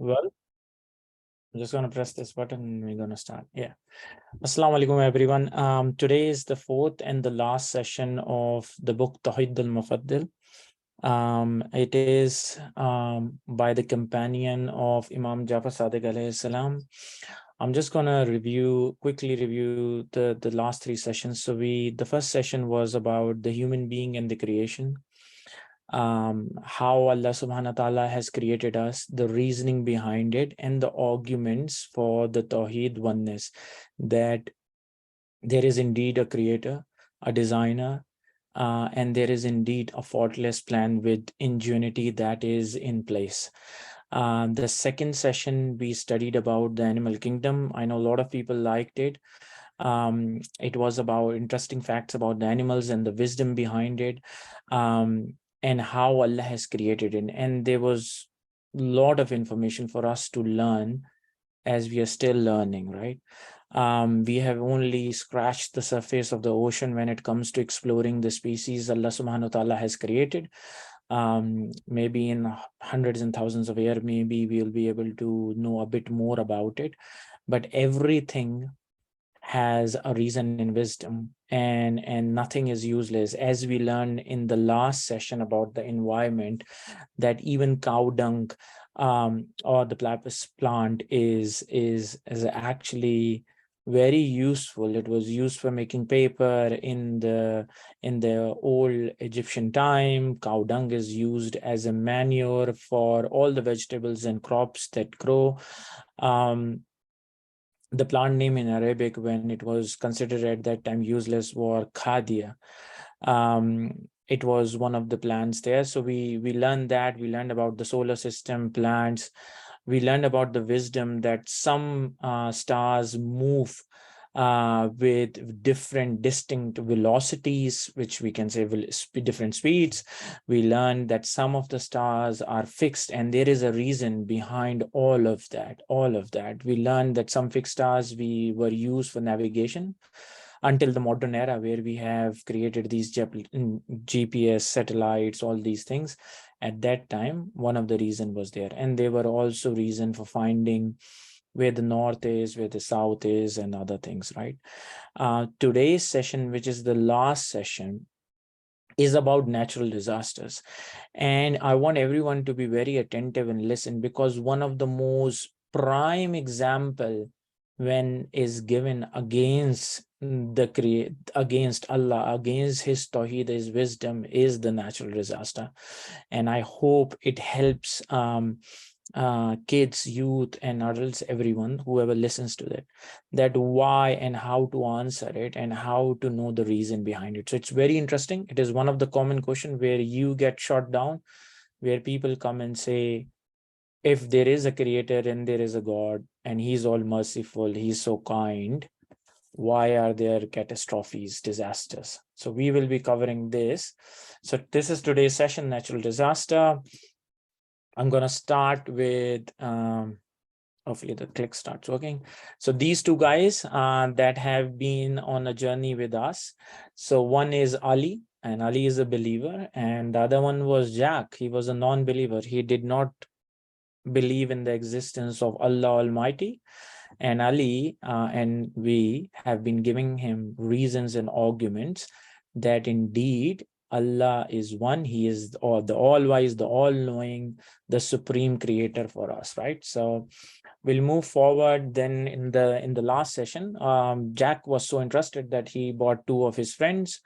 Well, I'm just going to press this button and we're going to start. Yeah. Assalamu alaikum, everyone. Today is the fourth and the last session of the book Tauheed al-Muffadal. It is by the companion of Imam Jafar Sadiq alayhi salam. I'm just going to quickly review the last three sessions. So the first session was about the human being and the creation. How Allah subhanahu wa ta'ala has created us, the reasoning behind it, and the arguments for the Tawheed oneness, that there is indeed a creator, a designer, and there is indeed a faultless plan with ingenuity that is in place. The second session, we studied about the animal kingdom. I know a lot of people liked it. It was about interesting facts about the animals and the wisdom behind it. And how Allah has created it. And there was a lot of information for us to learn as we are still learning, right? We have only scratched the surface of the ocean when it comes to exploring the species Allah subhanahu wa ta'ala has created. Maybe in hundreds and thousands of years, maybe we'll be able to know a bit more about it. But everything has a reason in wisdom, and nothing is useless, as we learned in the last session about the environment, that even cow dung or the Platypus plant is actually very useful. It was used for making paper in the old Egyptian time. Cow dung is used as a manure for all the vegetables and crops that grow. The plant name in Arabic, when it was considered at that time useless, was khadia. It was one of the plants there. So we learned that. We learned about the solar system, plants. We learned about the wisdom that some stars move with different distinct velocities, which we can say different speeds. We learned that some of the stars are fixed, and there is a reason behind all of that. We learned that some fixed stars were used for navigation until the modern era, where we have created these GPS satellites, all these things. At that time, one of the reason was there, and they were also reason for finding where the north is, where the south is, and other things, right? Today's session, which is the last session, is about natural disasters. And I want everyone to be very attentive and listen, because one of the most prime example when is given against against Allah, against his Tawheed, his wisdom, is the natural disaster. And I hope it helps kids, youth, and adults, everyone, whoever listens to that why and how to answer it and how to know the reason behind it. So it's very interesting. It is one of the common questions where you get shot down, where people come and say, if there is a creator and there is a God and he's all merciful, he's so kind, why are there catastrophes, disasters? So we will be covering this. So this is today's session, natural disaster. I'm going to start with, hopefully the click starts working. So these two guys that have been on a journey with us. So one is Ali, and Ali is a believer. And the other one was Jack. He was a non-believer. He did not believe in the existence of Allah Almighty. And Ali and we have been giving him reasons and arguments that indeed Allah is one. He is the all-wise, the all-knowing, the supreme creator for us, right? So we'll move forward. Then in the last session, Jack was so interested that he brought two of his friends,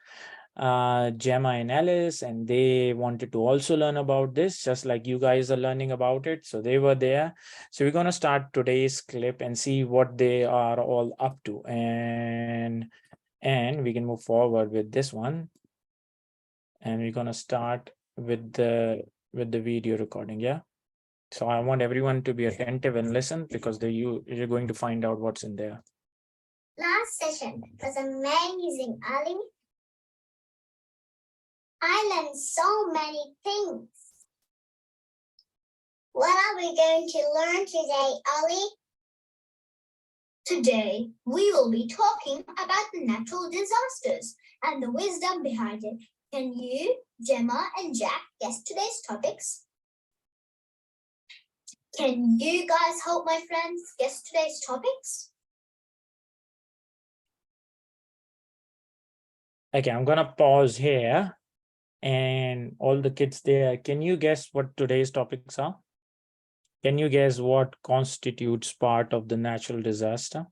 Gemma and Alice, and they wanted to also learn about this, just like you guys are learning about it. So they were there. So we're going to start today's clip and see what they are all up to, and we can move forward with this one. And we're going to start with the video recording. Yeah. So I want everyone to be attentive and listen, because you're going to find out what's in there. Last session was amazing, Ali. I learned so many things. What are we going to learn today, Ali? Today, we will be talking about the natural disasters and the wisdom behind it. Can you, Gemma, and Jack guess today's topics? Can you guys help my friends guess today's topics? Okay, I'm gonna pause here, and all the kids there, can you guess what today's topics are? Can you guess what constitutes part of the natural disaster?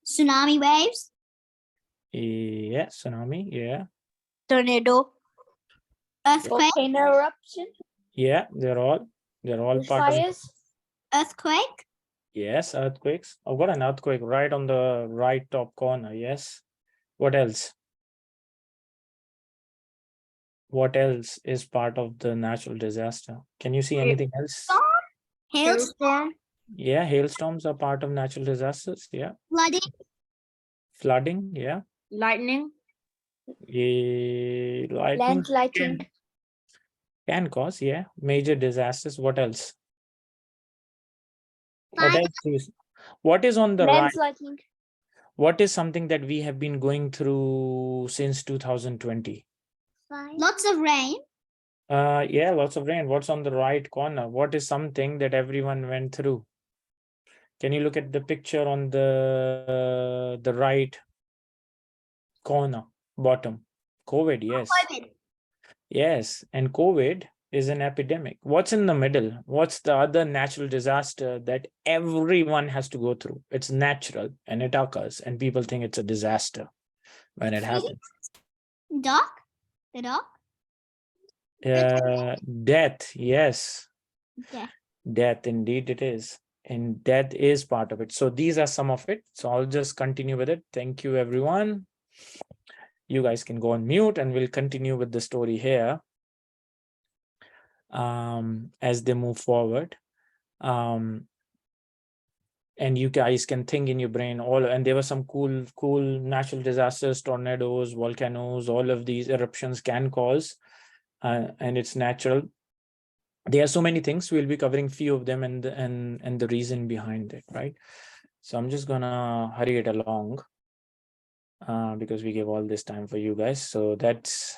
Tsunami waves, Yeah, tsunami. Yeah, tornado, earthquake, Volcano eruption, yeah, they're all part of it. bushfires, earthquake, Yes, earthquakes. I've got an earthquake right on the right top corner. Yes. What else? What else is part of the natural disaster? Can you see anything else? hailstorm, Yeah, hailstorms are part of natural disasters. Yeah. flooding, Flooding. Yeah. lightning, Lightning landslides, can cause, yeah, major disasters. What else? What fire, else do you what is on the right? landslides, What is something that we have been going through since 2020? lots of rain, Yeah, lots of rain. What's on the right corner? What is something that everyone went through? Can you look at the picture on the right corner, bottom? COVID, yes. COVID, Yes, and COVID is an epidemic. What's in the middle? What's the other natural disaster that everyone has to go through? It's natural and it occurs, and people think it's a disaster when it happens. dog, the dog, Death, yes, death. death, indeed it is. And death is part of it. So these are some of it. So I'll just continue with it. Thank you, everyone. You guys can go on mute and we'll continue with the story here as they move forward. And you guys can think in your brain all, and there were some cool natural disasters, tornadoes, volcanoes, all of these eruptions can cause, and it's natural. There are so many things. We'll be covering few of them and the reason behind it, right? So I'm just gonna hurry it along because we gave all this time for you guys. So that's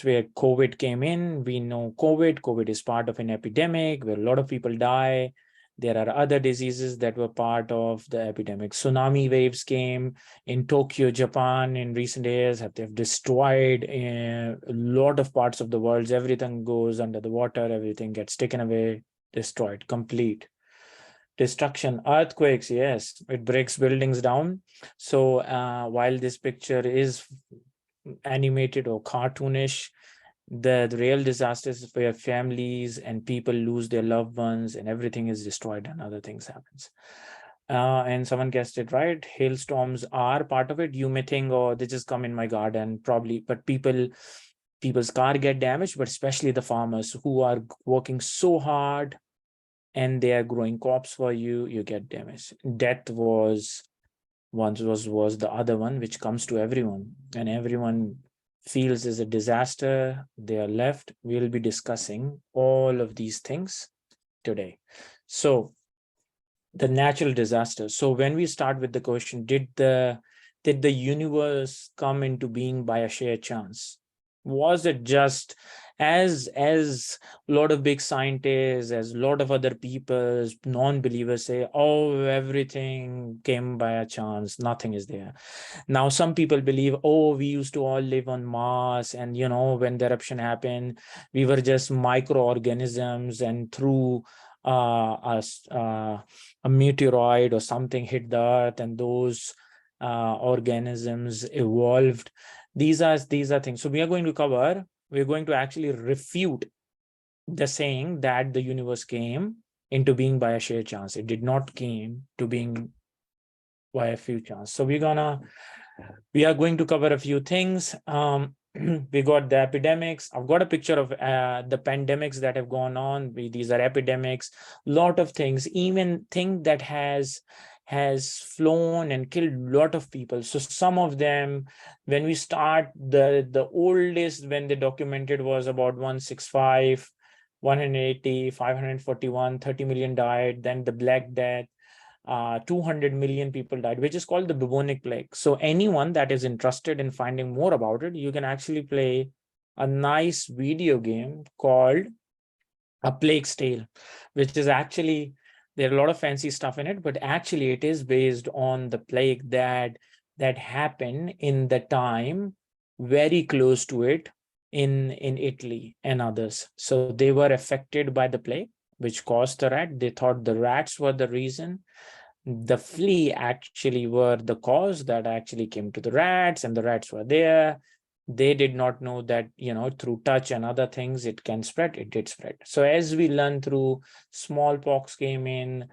where COVID came in. We know COVID is part of an epidemic where a lot of people die. There are other diseases that were part of the epidemic. Tsunami waves came in Tokyo, Japan in recent years. They've destroyed a lot of parts of the world. Everything goes under the water. Everything gets taken away, destroyed, complete destruction. Earthquakes, yes, it breaks buildings down. So while this picture is animated or cartoonish, the real disasters where families and people lose their loved ones and everything is destroyed and other things happens. And someone guessed it right. Hailstorms are part of it. You may think, oh, they just come in my garden, probably, but people's car get damaged, but especially the farmers who are working so hard and they are growing crops for you, you get damaged. Death was the other one, which comes to everyone, and everyone feels is a disaster. They are left. We'll be discussing all of these things today. So the natural disaster. So when we start with the question, did the universe come into being by a sheer chance? Was it just as a lot of big scientists, as a lot of other people, non-believers say, oh, everything came by a chance, nothing is there. Now some people believe, oh, we used to all live on Mars, and when the eruption happened, we were just microorganisms, and through a meteoroid or something hit the earth, and those organisms evolved. These are things. So we're going to actually refute the saying that the universe came into being by a sheer chance. It did not came to being by a few chance. So we are going to cover a few things. We got the epidemics. I've got a picture of the pandemics that have gone on. These are epidemics, lot of things, even thing that has flown and killed a lot of people. So some of them, when we start, the oldest when they documented was about 165, 180, 541, 30 million died. Then the Black Death, 200 million people died, which is called the bubonic plague. So anyone that is interested in finding more about it, you can actually play a nice video game called a plague's tale, which is actually, there are a lot of fancy stuff in it, but actually it is based on the plague that happened in the time very close to it in Italy and others. So they were affected by the plague, which caused the rat. They thought the rats were the reason. The flea actually were the cause that actually came to the rats, and the rats were there. They did not know that, through touch and other things it can spread. It did spread. So as we learn through, smallpox came in,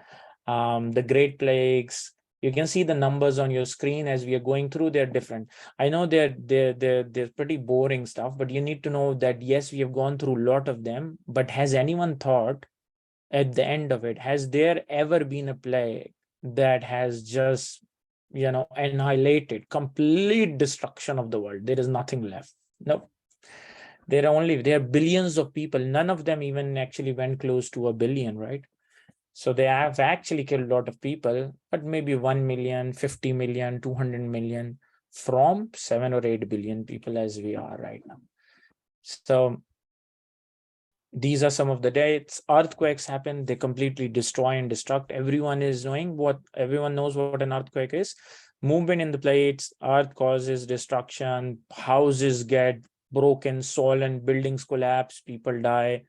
the great plagues. You can see the numbers on your screen as we are going through. They're different. I know they're pretty boring stuff, but you need to know that yes, we have gone through a lot of them. But has anyone thought at the end of it, has there ever been a plague that has just annihilated, complete destruction of the world? There is nothing left. No, there are billions of people. None of them even actually went close to 1 billion, right? So they have actually killed a lot of people, but maybe 1 million, 50 million, 200 million from 7 or 8 billion people as we are right now. So these are some of the dates. Earthquakes happen, they completely destroy and destruct. Everyone knows what an earthquake is. Movement in the plates, earth causes destruction, houses get broken, swollen, buildings collapse, people die,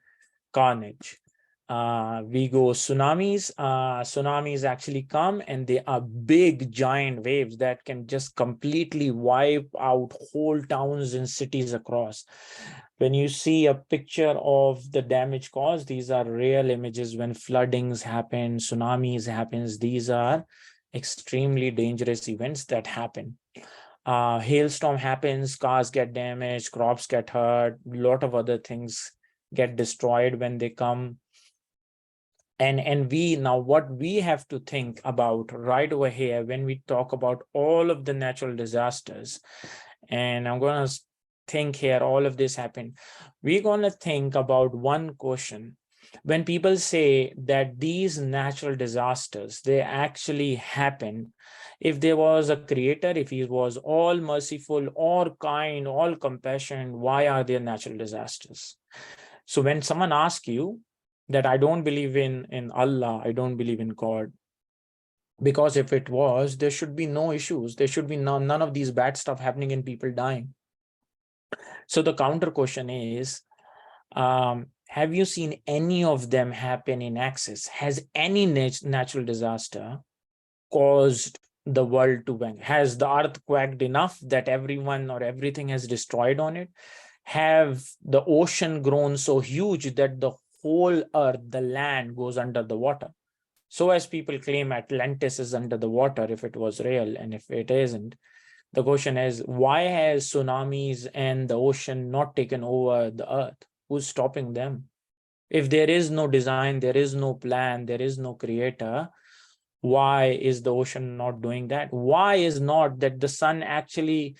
carnage. We go tsunamis. Tsunamis actually come, and they are big giant waves that can just completely wipe out whole towns and cities across. When you see a picture of the damage caused, these are real images. When floodings happen, tsunamis happens, these are extremely dangerous events that happen. Hailstorm happens, cars get damaged, crops get hurt, a lot of other things get destroyed when they come. And what we have to think about right over here when we talk about all of the natural disasters, and I'm going to think here, all of this happened, we're going to think about one question. When people say that these natural disasters, they actually happen, if there was a creator, if he was all merciful, all kind, all compassion, why are there natural disasters? So when someone asks you that I don't believe in Allah, I don't believe in God, because if it was, there should be no issues. There should be none of these bad stuff happening and people dying. So the counter question is, have you seen any of them happen in excess? Has any natural disaster caused the world to bang? Has the earth quaked enough that everyone or everything has destroyed on it? Have the ocean grown so huge that the whole earth, the land, goes under the water? So as people claim Atlantis is under the water, if it was real, and if it isn't, the question is, why has tsunamis and the ocean not taken over the earth? Who's stopping them? If there is no design, there is no plan, there is no creator, why is the ocean not doing that? Why is not that the sun actually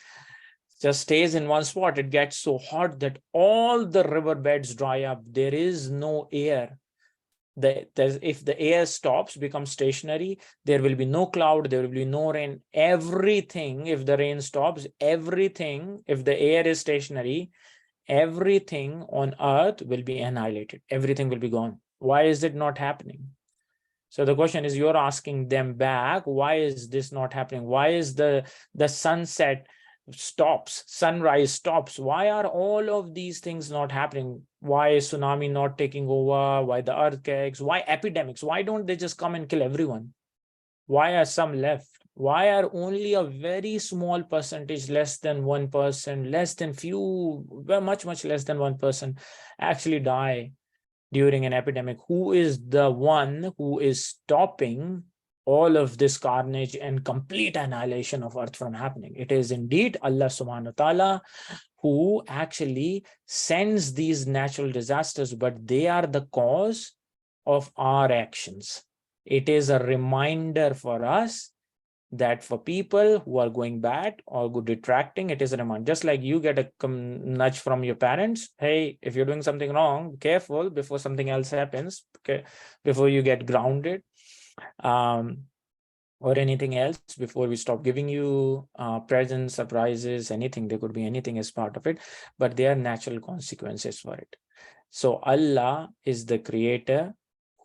just stays in one spot? It gets so hot that all the riverbeds dry up. There is no air. If the air stops, becomes stationary, there will be no cloud, there will be no rain. Everything, if the rain stops, everything, if the air is stationary, everything on earth will be annihilated. Everything will be gone. Why is it not happening? So the question is, you're asking them back, why is this not happening? Why is the sunset stops, sunrise stops? Why are all of these things not happening? Why is tsunami not taking over? Why the earthquakes? Why epidemics? Why don't they just come and kill everyone? Why are some left? Why are only a very small percentage, less than 1%, less than few, well, much less than 1% actually die during an epidemic? Who is the one who is stopping all of this carnage and complete annihilation of earth from happening? It is indeed Allah subhanahu wa ta'ala who actually sends these natural disasters, but they are the cause of our actions. It is a reminder for us that for people who are going bad or good detracting, it is a reminder. Just like you get a nudge from your parents, hey, if you're doing something wrong, be careful before something else happens, okay, before you get grounded, or anything else, before we stop giving you presents, surprises, anything. There could be anything as part of it, but there are natural consequences for it. So Allah is the creator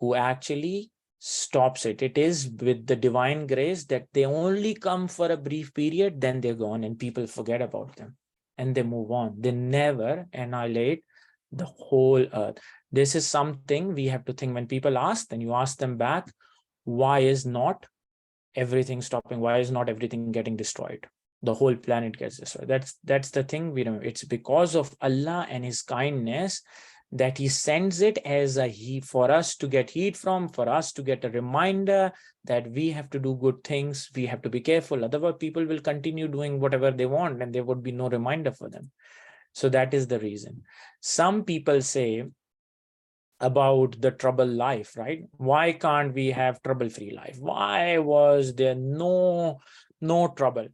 who actually stops it. It is with the divine grace that they only come for a brief period, then they're gone and people forget about them and they move on. They never annihilate the whole earth. This is something we have to think. When people ask, then you ask them back, why is not everything stopping? Why is not everything getting destroyed? The whole planet gets destroyed. That's the thing we know. It's because of Allah and his kindness that he sends it as a heat for us to get heat from, for us to get a reminder that we have to do good things. We have to be careful. Otherwise, people will continue doing whatever they want and there would be no reminder for them. So that is the reason. Some people say about the trouble life, right? Why can't we have trouble-free life? Why was there no trouble?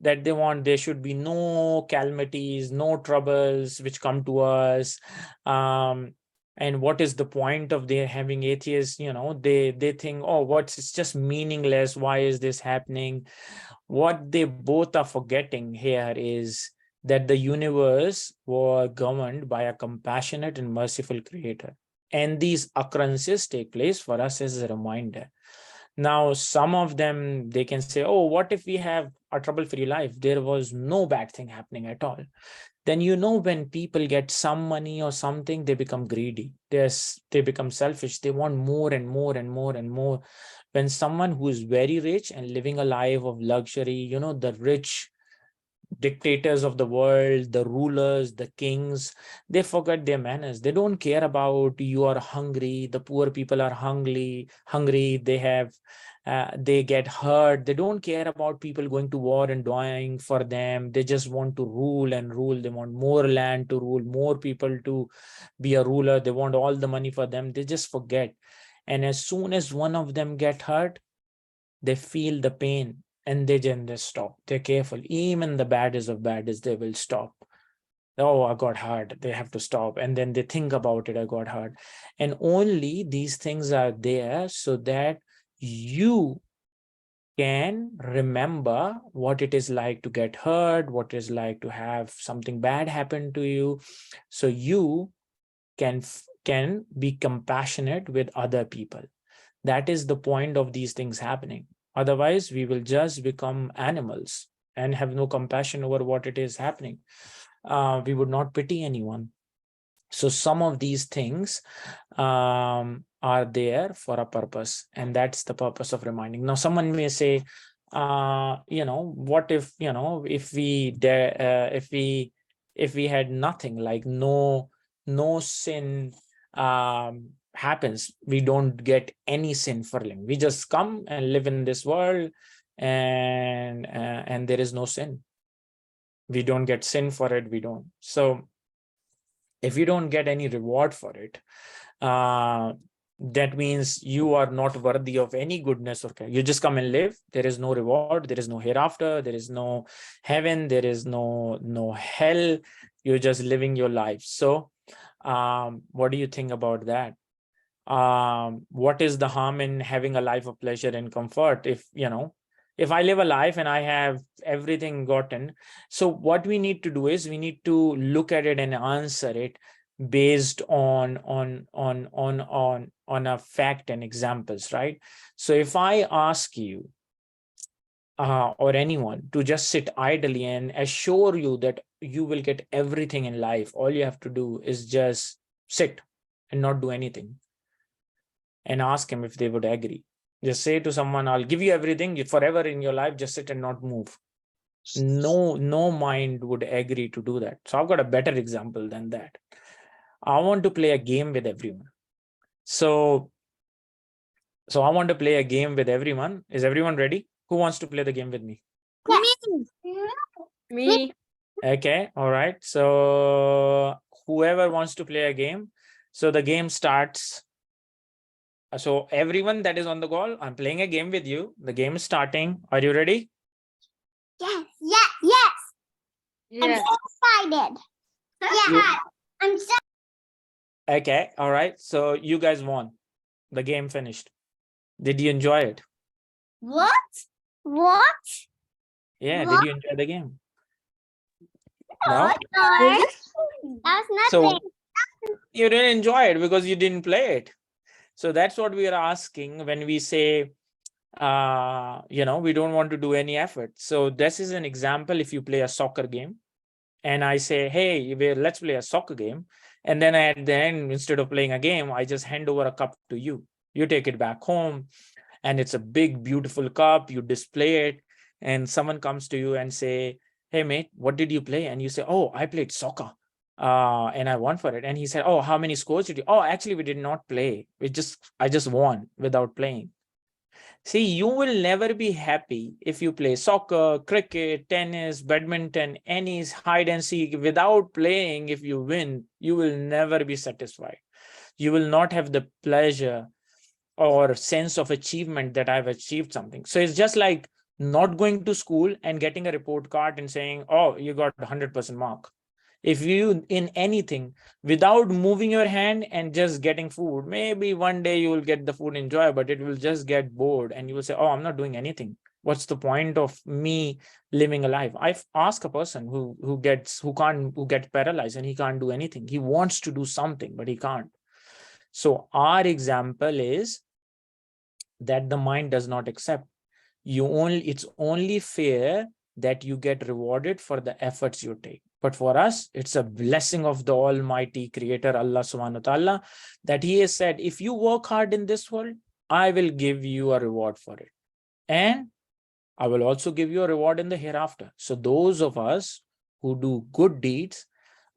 That they want there should be no calamities, no troubles which come to us. And what is the point of their having atheists? They think, oh, it's just meaningless. Why is this happening? What they both are forgetting here is that the universe was governed by a compassionate and merciful creator. And these occurrences take place for us as a reminder. Now, some of them, they can say, oh, what if we have a trouble-free life? There was no bad thing happening at all. Then, when people get some money or something, they become greedy. They become selfish. They want more and more and more and more. When someone who is very rich and living a life of luxury, the rich dictators of the world, the rulers, the kings, they forget their manners. They don't care about you are hungry, the poor people are hungry, they get hurt. They don't care about people going to war and dying for them. They just want to rule and rule. They want more land to rule, more people to be a ruler. They want all the money for them. They just forget. And as soon as one of them get hurt, they feel the pain and they just stop. They're careful. Even the baddest of baddest, they will stop. Oh, I got hurt. They have to stop. And then they think about it. I got hurt. And only these things are there so that you can remember what it is like to get hurt, what it is like to have something bad happen to you. So you can be compassionate with other people. That is the point of these things happening. Otherwise, we will just become animals and have no compassion over what it is happening. We would not pity anyone. So some of these things are there for a purpose, and that's the purpose of reminding. Now, someone may say, what if, if we had nothing, like no sin happens, we don't get any sin for living. We just come and live in this world, and there is no sin. We don't get sin for it. We don't. So if you don't get any reward for it, that means you are not worthy of any goodness or care. You just come and live. There is no reward. There is no hereafter. There is no heaven. There is no hell. You're just living your life. So what do you think about that? What is the harm in having a life of pleasure and comfort? If I live a life and I have everything gotten, so what we need to do is we need to look at it and answer it based on a fact and examples, right? So if I ask you or anyone to just sit idly and assure you that you will get everything in life, all you have to do is just sit and not do anything, and ask him if they would agree. Just say to someone, I'll give you everything forever in your life, just sit and not move. No mind would agree to do that. So I've got a better example than that. I want to play a game with everyone. So I want to play a game with everyone. Is everyone ready? Who wants to play the game with me? Me. Okay, all right. So whoever wants to play a game, so the game starts. So everyone that is on the call, I'm playing a game with you. The game is starting. Are you ready? Yes. Yes. I'm Yeah. so excited. Yeah. I'm so Okay, all right. So you guys won. The game finished. Did you enjoy it? What? Yeah, What? did you enjoy the game? No? That was So nothing. You didn't enjoy it because you didn't play it. So that's what we are asking when we say, we don't want to do any effort. So this is an example. If you play a soccer game and I say, hey, let's play a soccer game. And then at the end, instead of playing a game, I just hand over a cup to you. You take it back home and it's a big, beautiful cup. You display it and someone comes to you and say, hey, mate, what did you play? And you say, oh, I played soccer. And I won for it. And he said, oh, how many scores did you? Oh, actually, we did not play. I just won without playing. See, you will never be happy if you play soccer, cricket, tennis, badminton, any hide and seek without playing. If you win, you will never be satisfied. You will not have the pleasure or sense of achievement that I've achieved something. So it's just like not going to school and getting a report card and saying, oh, you got 100% mark. If you in anything without moving your hand and just getting food, maybe one day you will get the food, enjoy, but it will just get bored and you will say, oh, I'm not doing anything. What's the point of me living a life? I've asked a person who gets paralyzed and he can't do anything. He wants to do something, but he can't. So our example is that the mind does not accept. It's only fair that you get rewarded for the efforts you take. But for us, it's a blessing of the Almighty Creator, Allah subhanahu wa ta'ala, that He has said, if you work hard in this world, I will give you a reward for it. And I will also give you a reward in the hereafter. So those of us who do good deeds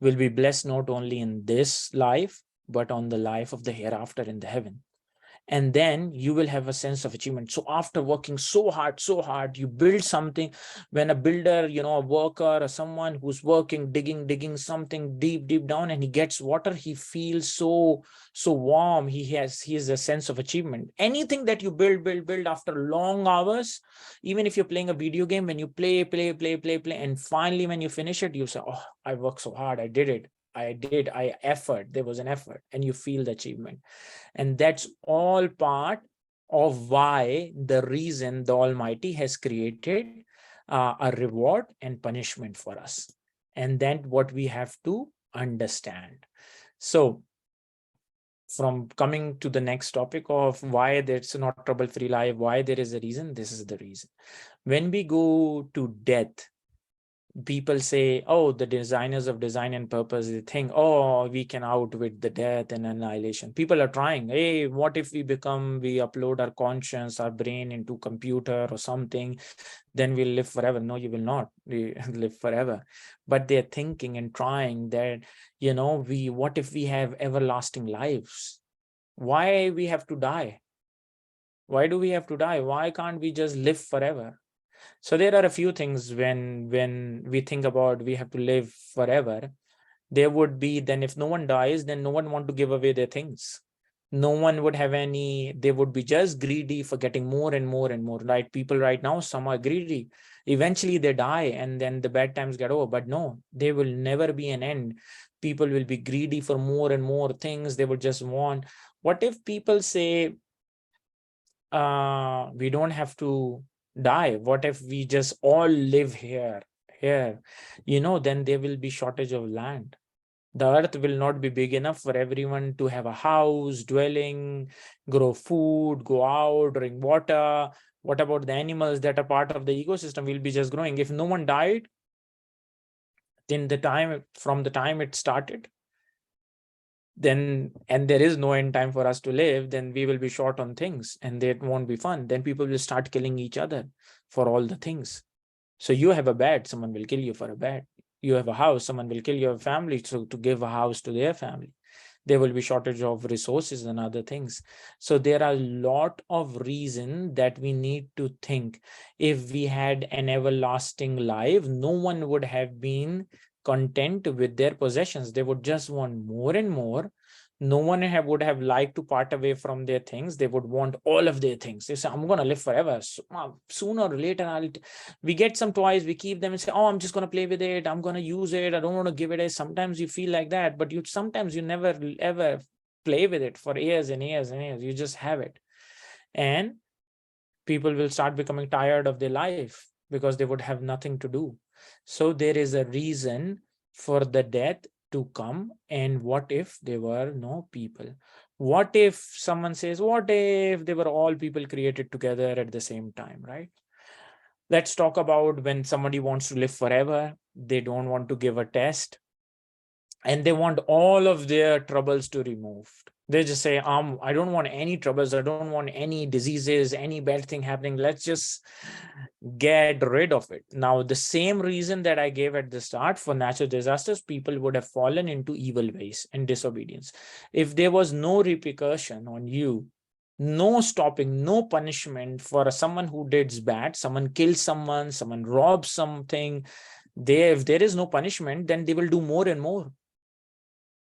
will be blessed not only in this life, but on the life of the hereafter in the heaven. And then you will have a sense of achievement. So after working so hard, you build something. When a builder, a worker or someone who's working, digging something deep down, and he gets water, he feels so warm. He has a sense of achievement. Anything that you build after long hours, even if you're playing a video game, when you play, and finally when you finish it, you say, oh, I worked so hard, I did it. There was an effort, and you feel the achievement. And that's all part of why the reason the Almighty has created a reward and punishment for us. And then what we have to understand. So from coming to the next topic of why there's not trouble-free life, why there is a reason, this is the reason. When we go to death, people say, oh, the designers of design and purpose, they think, oh, we can outwit the death and annihilation. People are trying, hey, what if we upload our conscience, our brain into computer or something, then we'll live forever. No, you will not live forever. But they're thinking and trying that, what if we have everlasting lives? Why we have to die? Why do we have to die? Why can't we just live forever? So there are a few things when we think about we have to live forever. There would be, then if no one dies, then no one want to give away their things. No one would have any, they would be just greedy for getting more and more and more. Right? People right now, some are greedy. Eventually they die and then the bad times get over. But no, there will never be an end. People will be greedy for more and more things. They would just want. What if people say, we don't have to die? What if we just all live here? Then there will be shortage of land. The earth will not be big enough for everyone to have a house, dwelling, grow food, go out, drink water. What about the animals that are part of the ecosystem? Will be just growing. If no one died, then from the time it started, then, and there is no end time for us to live, then we will be short on things and it won't be fun. Then people will start killing each other for all the things. So you have a bed, someone will kill you for a bed. You have a house, someone will kill your family to give a house to their family. There will be shortage of resources and other things. So there are a lot of reasons that we need to think. If we had an everlasting life, no one would have been content with their possessions. They would just want more and more. No one would have liked to part away from their things. They would want all of their things. They say, I'm going to live forever. So, sooner or later, we get some toys, we keep them and say, oh, I'm just going to play with it. I'm going to use it. I don't want to give it. Sometimes you feel like that, but sometimes you never ever play with it for years and years and years. You just have it. And people will start becoming tired of their life because they would have nothing to do. So there is a reason for the death to come, and what if there were no people? What if someone says, what if they were all people created together at the same time, right? Let's talk about when somebody wants to live forever, they don't want to give a test, and they want all of their troubles to removed. They just say, I don't want any troubles, I don't want any diseases, any bad thing happening, let's just get rid of it. Now, the same reason that I gave at the start, for natural disasters, people would have fallen into evil ways and disobedience. If there was no repercussion on you, no stopping, no punishment for someone who did bad, someone kills someone, someone robs something, if there is no punishment, then they will do more and more.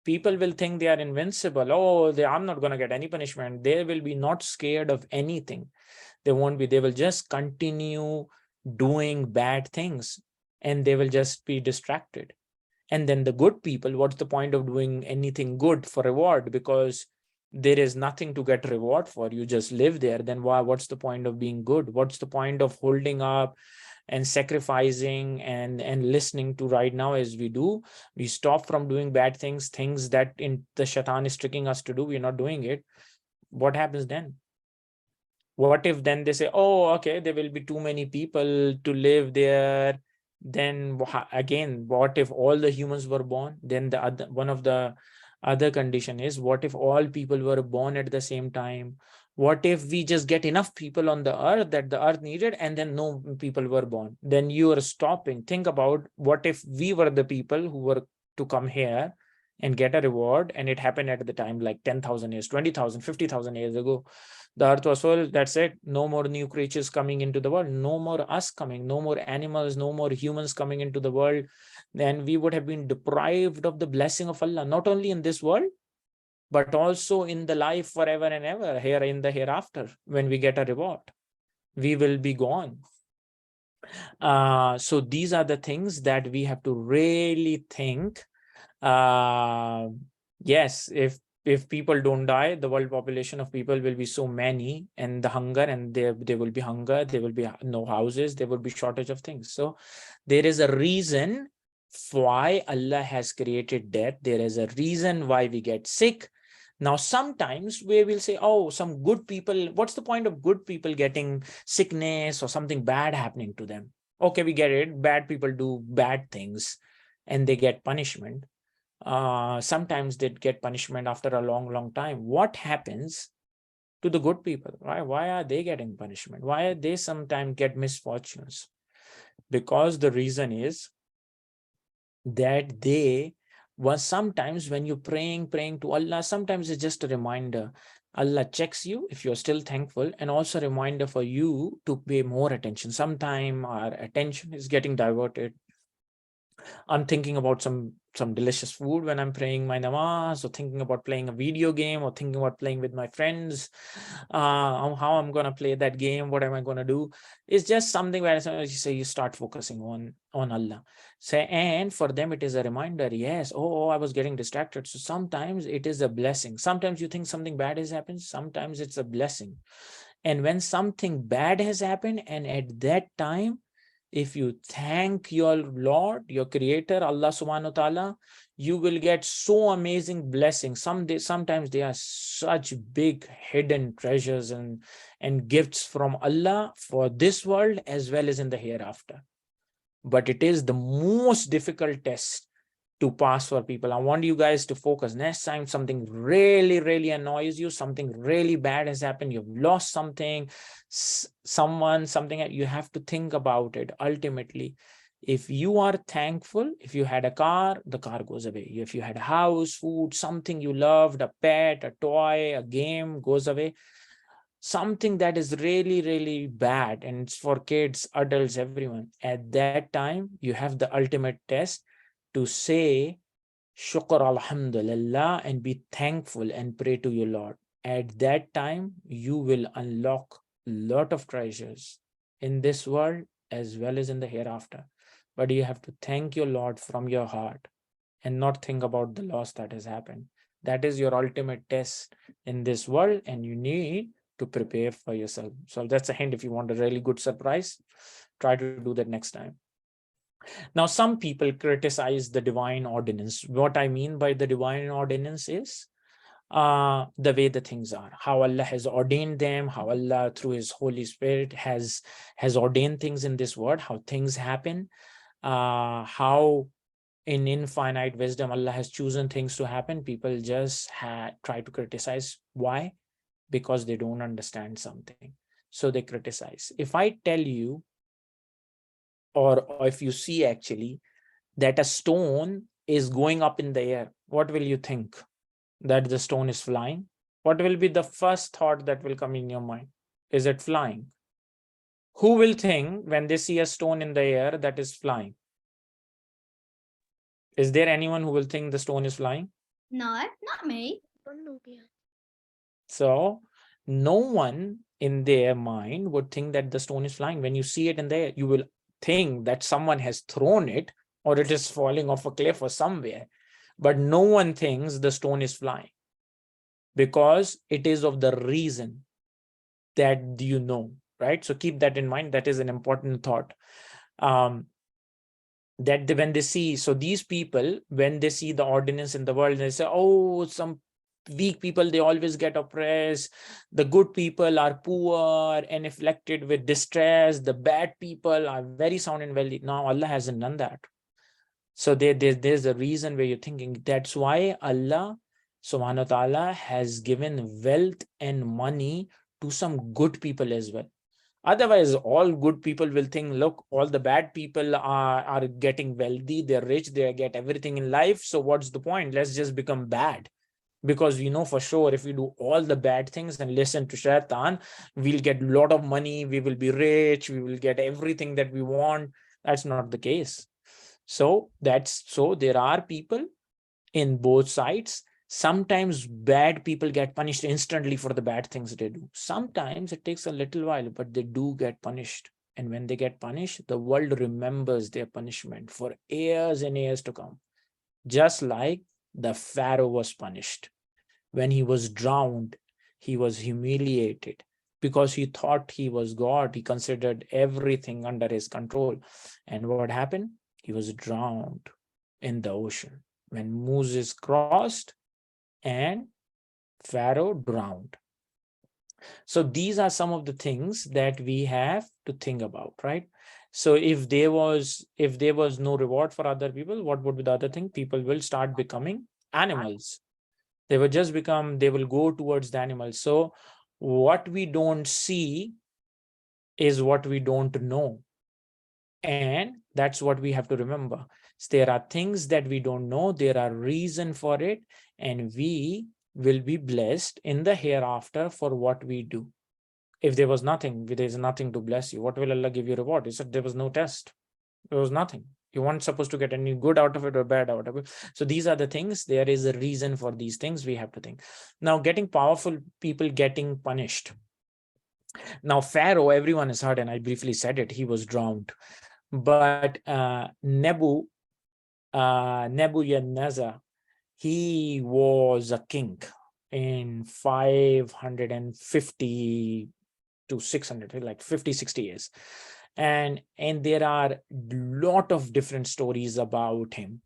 People will think they are invincible. Oh, I'm not going to get any punishment. They will be not scared of anything. They won't be. They will just continue doing bad things, and they will just be distracted. And then the good people, what's the point of doing anything good for reward? Because there is nothing to get reward for. You just live there. Then what's the point of being good? What's the point of holding up and sacrificing and listening to right now as we do? We stop from doing bad things that in the shaitan is tricking us to do. We're not doing it. What happens then? What if then they say, oh, okay, there will be too many people to live there? Then again, what if all the humans were born? Then the other one of the other condition is, what if all people were born at the same time? What if we just get enough people on the earth that the earth needed, and then no people were born? Then you are stopping. Think about, what if we were the people who were to come here and get a reward, and it happened at the time like 10,000 years, 20,000, 50,000 years ago. The earth was full, that's it. No more new creatures coming into the world, no more us coming, no more animals, no more humans coming into the world. Then we would have been deprived of the blessing of Allah, not only in this world, but also in the life forever and ever, here in the hereafter. When we get a reward, we will be gone. So these are the things that we have to really think. Yes, if people don't die, the world population of people will be so many, and the hunger, and there will be hunger, there will be no houses, there will be shortage of things. So there is a reason why Allah has created death. There is a reason why we get sick. Now, sometimes we will say, oh, some good people, what's the point of good people getting sickness or something bad happening to them? Okay, we get it. Bad people do bad things and they get punishment. Sometimes they get punishment after a long time. What happens to the good people? Why are they getting punishment? Why are they sometimes get misfortunes? Because the reason is that they was, sometimes when you're praying to Allah, sometimes it's just a reminder. Allah checks you if you're still thankful, and also a reminder for you to pay more attention. Sometime our attention is getting diverted. I'm thinking about some delicious food when I'm praying my namaz, or thinking about playing a video game, or thinking about playing with my friends, how I'm going to play that game, what am I going to do. It's just something where you say you start focusing on Allah. And for them it is a reminder. Yes, I was getting distracted. So sometimes it is a blessing. Sometimes you think something bad has happened, sometimes it's a blessing. And when something bad has happened, and at that time, if you thank your Lord, your creator, Allah subhanahu wa ta'ala, you will get so amazing blessings. Sometimes they are such big hidden treasures and gifts from Allah for this world as well as in the hereafter. But it is the most difficult test to pass for people. I want you guys to focus. Next time something really annoys you, something really bad has happened, you've lost something, something, you have to think about it. Ultimately, if you are thankful, if you had a car, the car goes away. If you had a house, food, something you loved, a pet, a toy, a game, goes away. Something that is really bad, and it's for kids, adults, everyone, at that time you have the ultimate test to say shukr alhamdulillah and be thankful and pray to your Lord. At that time you will unlock a lot of treasures in this world as well as in the hereafter. But you have to thank your Lord from your heart and not think about the loss that has happened. That is your ultimate test in this world, and you need to prepare for yourself. So that's a hint. If you want a really good surprise, try to do that next time. Now, some people criticize the divine ordinance. What I mean by the divine ordinance is the way the things are, how Allah has ordained them, how Allah through His Holy Spirit has ordained things in this world, how things happen, how in infinite wisdom Allah has chosen things to happen. People just try to criticize. Why? Because they don't understand something, so they criticize. If I tell you, or if you see actually, that a stone is going up in the air, what will you think? That the stone is flying? What will be the first thought that will come in your mind? Is it flying? Who will think when they see a stone in the air that is flying? Is there anyone who will think the stone is flying? No, not me. So no one in their mind would think that the stone is flying. When you see it in the air, you will think that someone has thrown it or it is falling off a cliff or somewhere. But no one thinks the stone is flying, because it is of the reason that you know, right? So keep that in mind. That is an important thought. That when they see, so these people, when they see the ordinance in the world, they say, oh, some weak people, they always get oppressed. The good people are poor and afflicted with distress. The bad people are very sound and wealthy. Now, Allah hasn't done that. So there's a reason where you're thinking. That's why Allah subhanahu wa ta'ala has given wealth and money to some good people as well. Otherwise, all good people will think, look, all the bad people are getting wealthy, they're rich, they get everything in life. So what's the point? Let's just become bad. Because we know for sure if we do all the bad things and listen to shaitan, we'll get a lot of money, we will be rich, we will get everything that we want. That's not the case. So there are people in both sides. Sometimes bad people get punished instantly for the bad things they do. Sometimes it takes a little while, but they do get punished. And when they get punished, the world remembers their punishment for years and years to come. Just like the Pharaoh was punished. When he was drowned, he was humiliated because he thought he was God. He considered everything under his control. And what happened? He was drowned in the ocean. When Moses crossed, and Pharaoh drowned. So these are some of the things that we have to think about, right? So if there was no reward for other people, what would be the other thing? People will start becoming animals. They will go towards the animals. So what we don't see is what we don't know. And that's what we have to remember. So there are things that we don't know. There are reasons for it. And we will be blessed in the hereafter for what we do. If there was nothing, there's nothing to bless you. What will Allah give you reward? He said there was no test. There was nothing. You weren't supposed to get any good out of it or bad out of it. So these are the things. There is a reason for these things. We have to think. Now, getting powerful people getting punished. Now, Pharaoh, everyone has heard, and I briefly said it, he was drowned. But Nebuchadnezzar, he was a king in 550 to 600, like 50, 60 years. And there are a lot of different stories about him.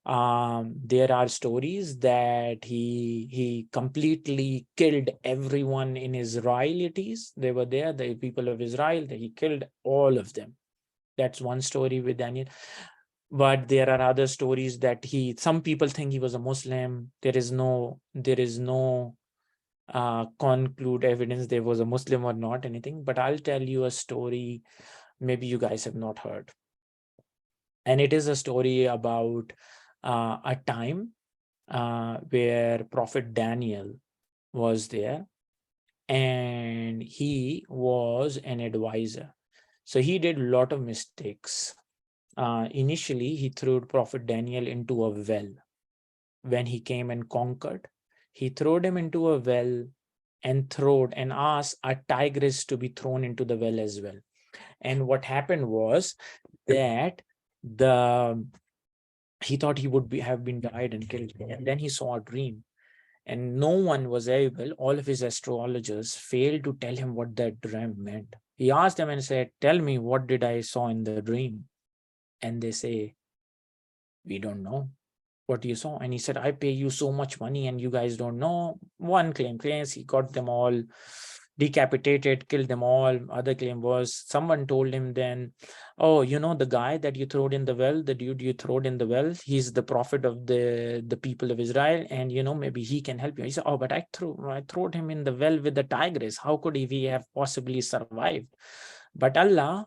There are stories that he completely killed everyone in Israelites. They were there, the people of Israel, that he killed all of them. That's one story with Daniel. But there are other stories that some people think he was a Muslim. There is no conclude evidence there was a Muslim or not, anything. But I'll tell you a story maybe you guys have not heard. And it is a story about a time where Prophet Daniel was there, and he was an advisor. So he did a lot of mistakes. Initially, he threw Prophet Daniel into a well. When he came and conquered, he threw him into a well and asked a tigress to be thrown into the well as well. And what happened was that he thought he would have been died and killed. And then he saw a dream. And no one was able, all of his astrologers failed to tell him what that dream meant. He asked them and said, tell me, what did I saw in the dream? And they say, we don't know what you saw. And he said, I pay you so much money and you guys don't know. One claim claims he got them all decapitated, killed them all. Other claim was someone told him then, oh, you know, the guy that you throwed in the well, the dude you throwed in the well, he's the prophet of the people of Israel, and you know, maybe he can help you. He said, oh, but I throwed him in the well with the tigress. How could he have possibly survived? But Allah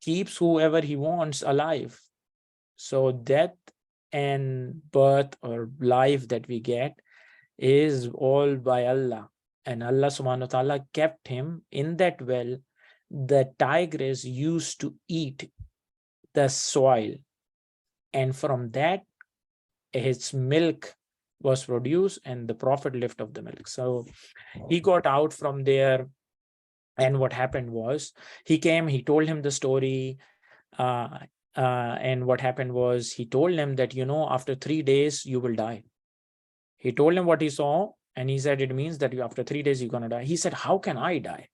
keeps whoever he wants alive. So death and birth or life that we get is all by Allah. And Allah subhanahu wa ta'ala kept him in that well. The tigress used to eat the soil, and from that his milk was produced and the prophet lived of the milk. So he got out from there, and what happened was he came, he told him the story, and what happened was he told him that, you know, after 3 days you will die. He told him what he saw, and he said, it means that you, after 3 days you're going to die. He said, how can I die?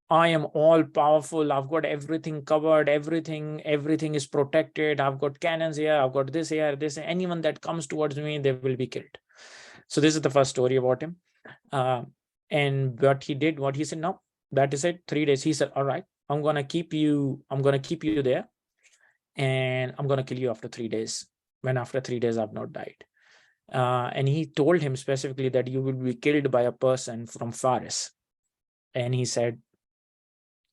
I am all powerful. I've got everything covered. Everything is protected. I've got cannons here. I've got this here, this. Anyone that comes towards me, they will be killed. So this is the first story about him. And what he did, what he said, no, that is it. 3 days. He said, all right, I'm going to keep you there. And I'm going to kill you after 3 days. When after 3 days, I've not died. And he told him specifically that you will be killed by a person from Faris. And he said,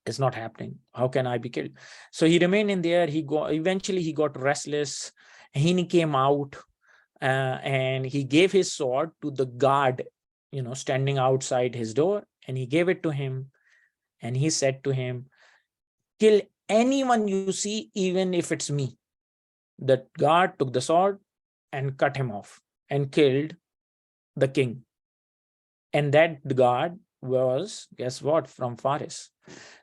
it's not happening. How can I be killed? So he remained in there. Eventually he got restless. He came out and he gave his sword to the guard, you know, standing outside his door. And he gave it to him. And he said to him, kill anyone you see, even if it's me. The guard took the sword and cut him off and killed the king. And that guard was, guess what, from Faris.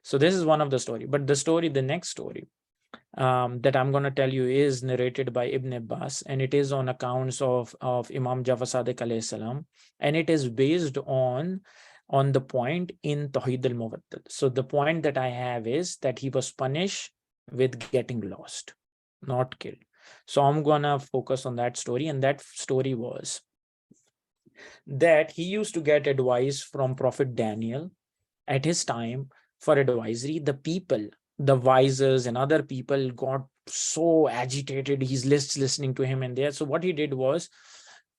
So this is one of the story. But the next story that I'm going to tell you is narrated by Ibn Abbas, and it is on accounts of Imam Jafar Sadiq alayhi salam, and it is based on the point in Tauheed al-Mufaddal. So the point that I have is that he was punished with getting lost, not killed. So I'm gonna focus on that story, and that story was that he used to get advice from Prophet Daniel at his time for advisory. The people, the visors and other people got so agitated. He's listening to him and there. So what he did was,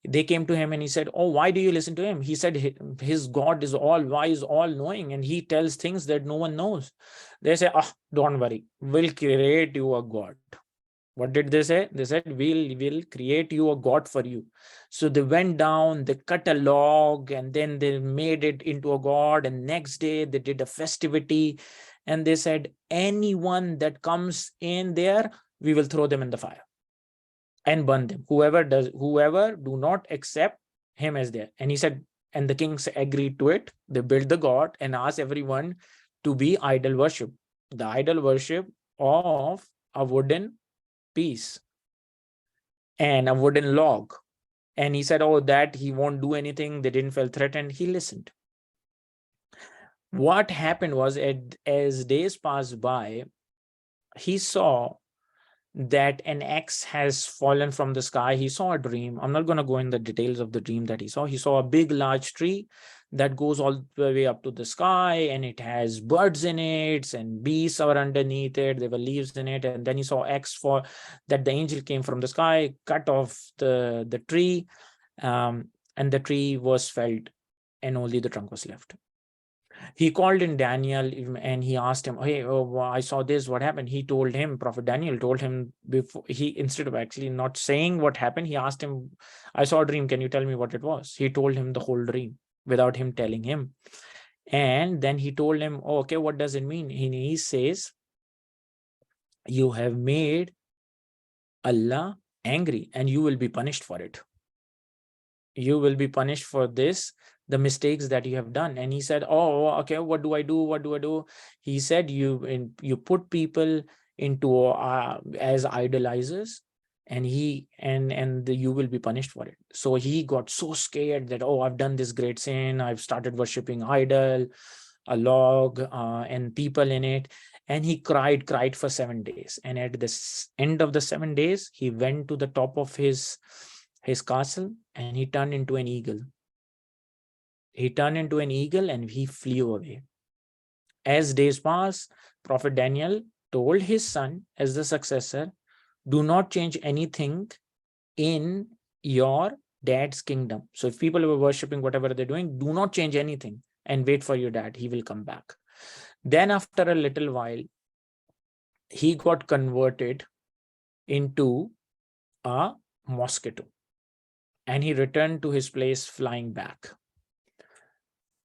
they came to him and he said, oh, why do you listen to him? He said his God is all wise, all knowing, and he tells things that no one knows. They say, don't worry, we'll create you a God. What did they say? They said, we'll create you a God for you. So they went down, they cut a log, and then they made it into a God. And next day they did a festivity, and they said, anyone that comes in there, we will throw them in the fire and burn them. Whoever do not accept him as there. And he said, and the kings agreed to it. They built the God and asked everyone to be idol worship. The idol worship of a wooden piece and a wooden log. And he said, oh, that he won't do anything. They didn't feel threatened. He listened. What happened was, as days passed by, he saw that an axe has fallen from the sky. He saw a dream. I'm not going to go in the details of the dream that he saw. He saw a big, large tree that goes all the way up to the sky, and it has birds in it, and beasts are underneath it. There were leaves in it. And then he saw axe fall, that the angel came from the sky, cut off the tree, and the tree was felled, and only the trunk was left. He called in Daniel and he asked him, hey, I saw this, what happened? He told him, Prophet Daniel told him, before instead of actually not saying what happened, he asked him, I saw a dream, can you tell me what it was? He told him the whole dream without him telling him. And then he told him, oh, okay, what does it mean? He says, you have made Allah angry and you will be punished for it. You will be punished for this, the mistakes that you have done. And he said, oh, okay, what do I do? He said, you put people into as idolizers, and you will be punished for it. So he got so scared that, oh, I've done this great sin. I've started worshipping idol, a log, and people in it. And he cried for 7 days. And at the end of the 7 days, he went to the top of his castle and he turned into an eagle. He turned into an eagle and he flew away. As days passed, Prophet Daniel told his son as the successor, do not change anything in your dad's kingdom. So if people were worshipping whatever they're doing, do not change anything and wait for your dad. He will come back. Then after a little while, he got converted into a mosquito and he returned to his place flying back.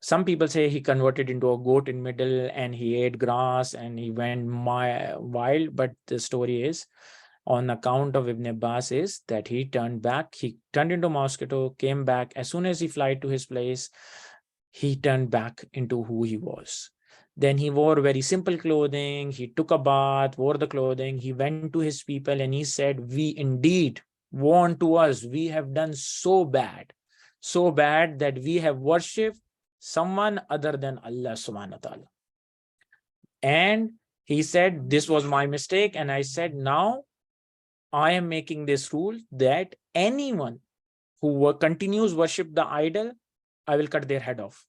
Some people say he converted into a goat in middle and he ate grass and he went wild. But the story is, on account of Ibn Abbas, is that he turned back. He turned into a mosquito, came back. As soon as he flew to his place, he turned back into who he was. Then he wore very simple clothing. He took a bath, wore the clothing. He went to his people and he said, we indeed warned to us. We have done so bad that we have worshipped someone other than Allah subhanahu wa ta'ala. And he said, this was my mistake. And I said, now I am making this rule that anyone who continues worship the idol, I will cut their head off.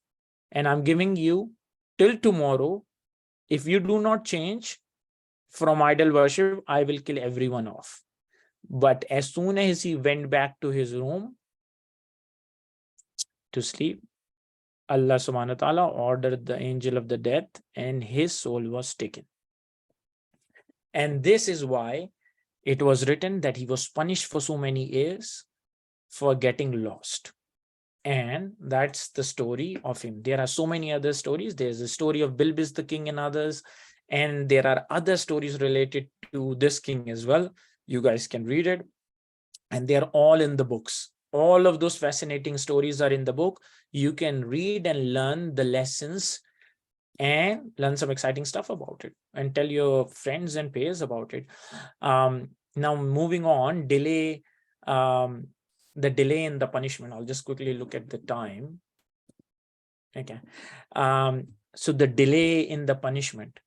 And I'm giving you till tomorrow. If you do not change from idol worship, I will kill everyone off. But as soon as he went back to his room to sleep, Allah subhanahu wa ta'ala ordered the angel of the death and his soul was taken. And this is why it was written that he was punished for so many years for getting lost. And that's the story of him. There are so many other stories. There's a story of Bilbis the king and others. And there are other stories related to this king as well. You guys can read it. And they're all in the books. All of those fascinating stories are in the book. You can read and learn the lessons and learn some exciting stuff about it and tell your friends and peers about it. Now moving on, delay, the delay in the punishment. I'll just quickly look at the time. Okay. So the delay in the punishment.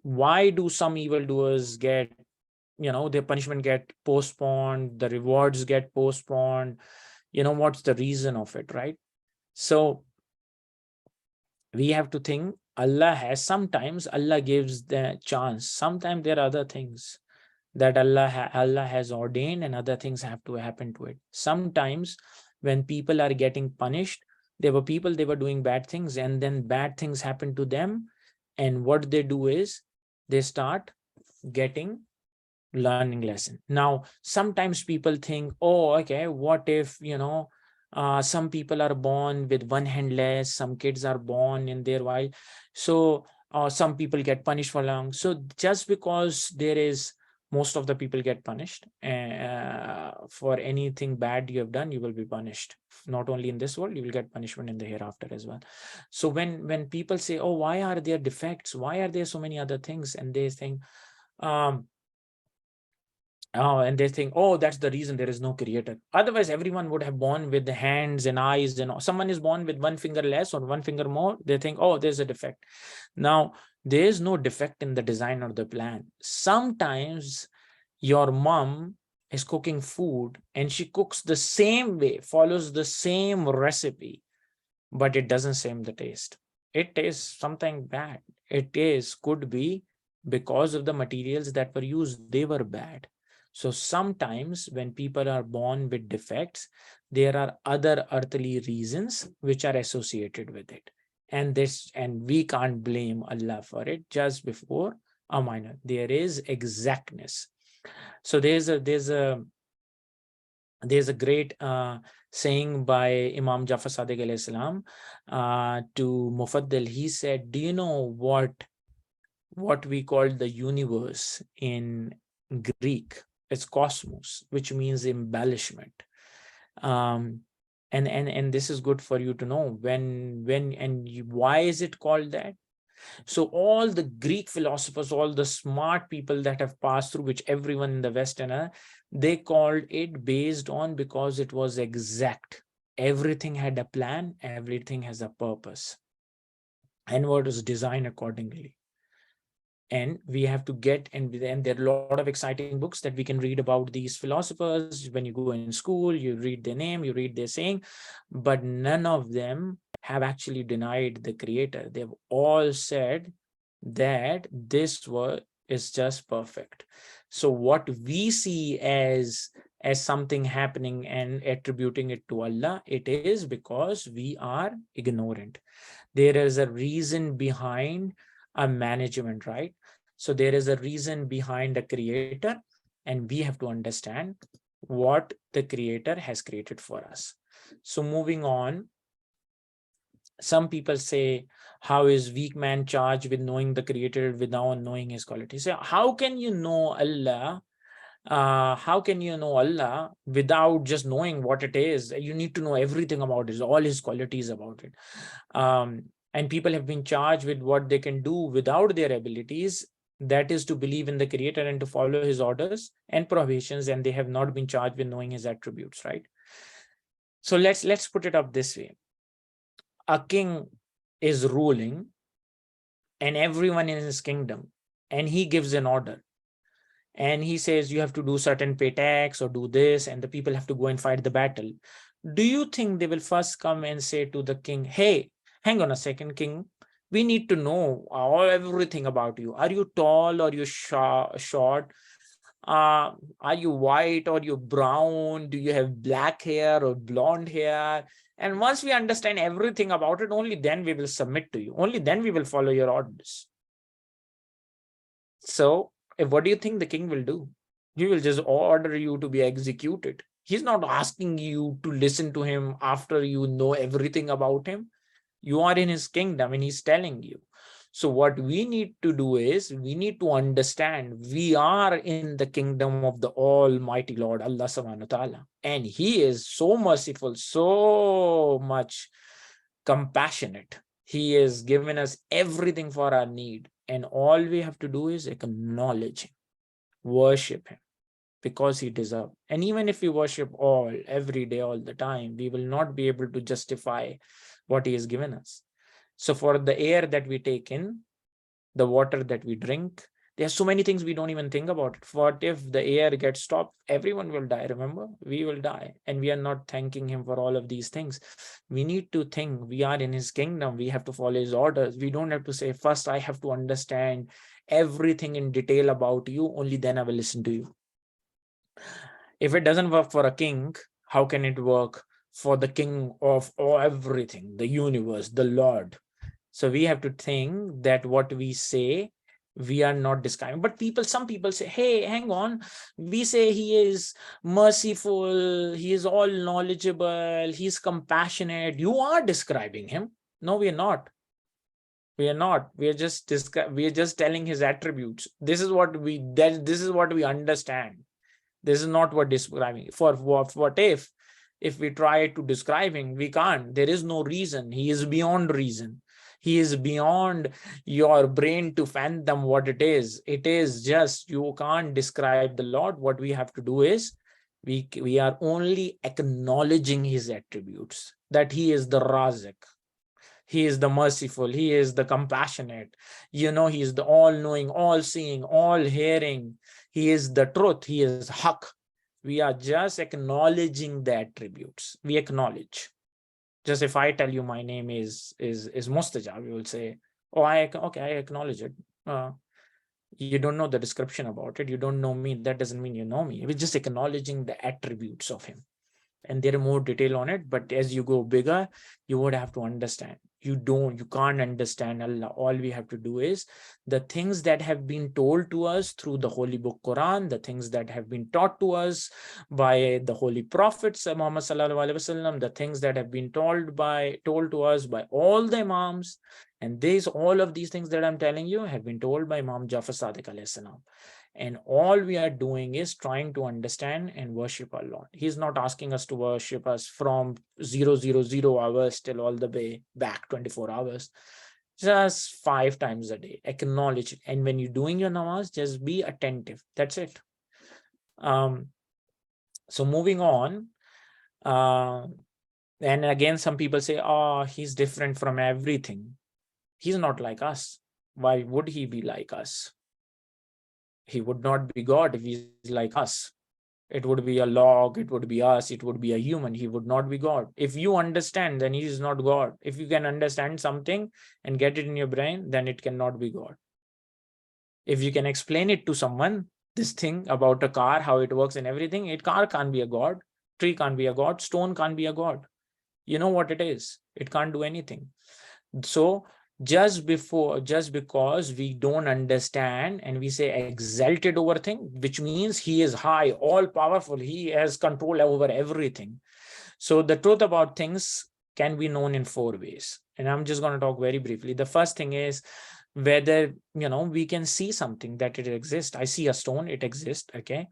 Why do some evildoers get, their punishment get postponed, the rewards get postponed? What's the reason of it, right? So we have to think sometimes Allah gives the chance. Sometimes there are other things that Allah has ordained and other things have to happen to it. Sometimes when people are getting punished, there were people, they were doing bad things and then bad things happen to them. And what they do is they start getting learning lesson. Now, sometimes people think, oh, okay, what if, some people are born with one hand less, some kids are born in their while. So some people get punished for long. So just because there is, most of the people get punished for anything bad you have done, you will be punished. Not only in this world, you will get punishment in the hereafter as well. So when people say, oh, why are there defects? Why are there so many other things? And they think, and they think, oh, that's the reason there is no creator. Otherwise, everyone would have born with the hands and eyes, and someone is born with one finger less or one finger more. They think, oh, there's a defect. Now, there is no defect in the design or the plan. Sometimes your mom is cooking food and she cooks the same way, follows the same recipe, but it doesn't seem the taste. It tastes something bad. Could be because of the materials that were used, they were bad. So sometimes when people are born with defects, there are other earthly reasons which are associated with it. And we can't blame Allah for it just before a minor. There is exactness. So there's a great saying by Imam Jafar Sadiq alayhi salam to Muffadal. He said, do you know what we call the universe in Greek? It's cosmos, which means embellishment. And this is good for you to know why is it called that? So all the Greek philosophers, all the smart people that have passed through, which everyone in the West, they called it based on, because it was exact. Everything had a plan, everything has a purpose, and what was designed accordingly. And we have to get, and there are a lot of exciting books that we can read about these philosophers. When you go in school, you read their name, you read their saying, but none of them have actually denied the creator. They've all said that this was is just perfect. So what we see as something happening and attributing it to Allah, it is because we are ignorant. There is a reason behind a management, right? So there is a reason behind a creator, and we have to understand what the creator has created for us. So moving on, some people say, how is weak man charged with knowing the creator without knowing his qualities? So how can you know Allah? How can you know Allah without just knowing what it is? You need to know everything about it, all his qualities about it. And people have been charged with what they can do without their abilities, that is to believe in the creator and to follow his orders and prohibitions, and they have not been charged with knowing his attributes, right? So let's put it up this way. A king is ruling and everyone in his kingdom, and he gives an order, and he says you have to do certain pay tax or do this, and the people have to go and fight the battle. Do you think they will first come and say to the king, hey, hang on a second, king, we need to know everything about you. Are you tall or you short? Are you white or you brown? Do you have black hair or blonde hair? And once we understand everything about it, only then we will submit to you. Only then we will follow your orders. So what do you think the king will do? He will just order you to be executed. He's not asking you to listen to him after you know everything about him. You are in his kingdom and he's telling you. So what we need to do is we need to understand we are in the kingdom of the Almighty Lord, Allah subhanahu wa ta'ala. And he is so merciful, so much compassionate. He has given us everything for our need. And all we have to do is acknowledge him, worship him, because he deserves. And even if we worship every day, all the time, we will not be able to justify what he has given us. So for the air that we take in, the water that we drink, there are so many things we don't even think about it. What if the air gets stopped? Everyone will die. Remember, we will die, and we are not thanking him for all of these things. We need to think we are in his kingdom. We have to follow his orders. We don't have to say, first I have to understand everything in detail about you, only then I will listen to you. If it doesn't work for a king, how can it work for the king of everything, the universe, the Lord? So we have to think that what we say, we are not describing. But some people say, hey, hang on, we say he is merciful, he is all knowledgeable, he's compassionate. You are describing him. No, we are not. We are not. We are just telling his attributes. This is what we understand. This is not what describing. For what if we try to describe him, we can't. There is no reason. He is beyond reason. He is beyond your brain to fathom what it is. It is just, you can't describe the Lord. What we have to do is we are only acknowledging his attributes, that he is the Razik. He is the merciful. He is the compassionate. He is the all-knowing, all-seeing, all-hearing. He is the truth. He is Haq. We are just acknowledging the attributes. We acknowledge. Just if I tell you my name is Mustajab, you will say, oh, I acknowledge it. You don't know the description about it. You don't know me. That doesn't mean you know me. We're just acknowledging the attributes of him. And there are more detail on it, but as you go bigger, you would have to understand. You can't understand Allah. All we have to do is the things that have been told to us through the Holy Book Quran, the things that have been taught to us by the Holy Prophet Muhammad sallallahu alaihi wasallam, the things that have been told to us by all the Imams. And all of these things that I'm telling you have been told by Imam Jafar Sadiq alayhi salam. And all we are doing is trying to understand and worship our Lord. He's not asking us to worship us from 000 hours till all the way back 24 hours. Just 5 times a day. Acknowledge it. And when you're doing your namaz, just be attentive. That's it. So moving on. And again, some people say, oh, he's different from everything. He's not like us. Why would he be like us? He would not be God if he's like us. It would be a log, it would be us, it would be a human. He would not be God. If you understand, then he is not God. If you can understand something and get it in your brain, then it cannot be God. If you can explain it to someone, this thing about a car, how it works and everything, a car can't be a God, tree can't be a God, stone can't be a God. You know what it is? It can't do anything. So just because we don't understand and we say exalted over thing, which means he is high, all powerful, he has control over everything. So the truth about things can be known in 4 ways, and I'm just going to talk very briefly. The first thing is whether we can see something, that it exists. I see a stone, it exists. Okay.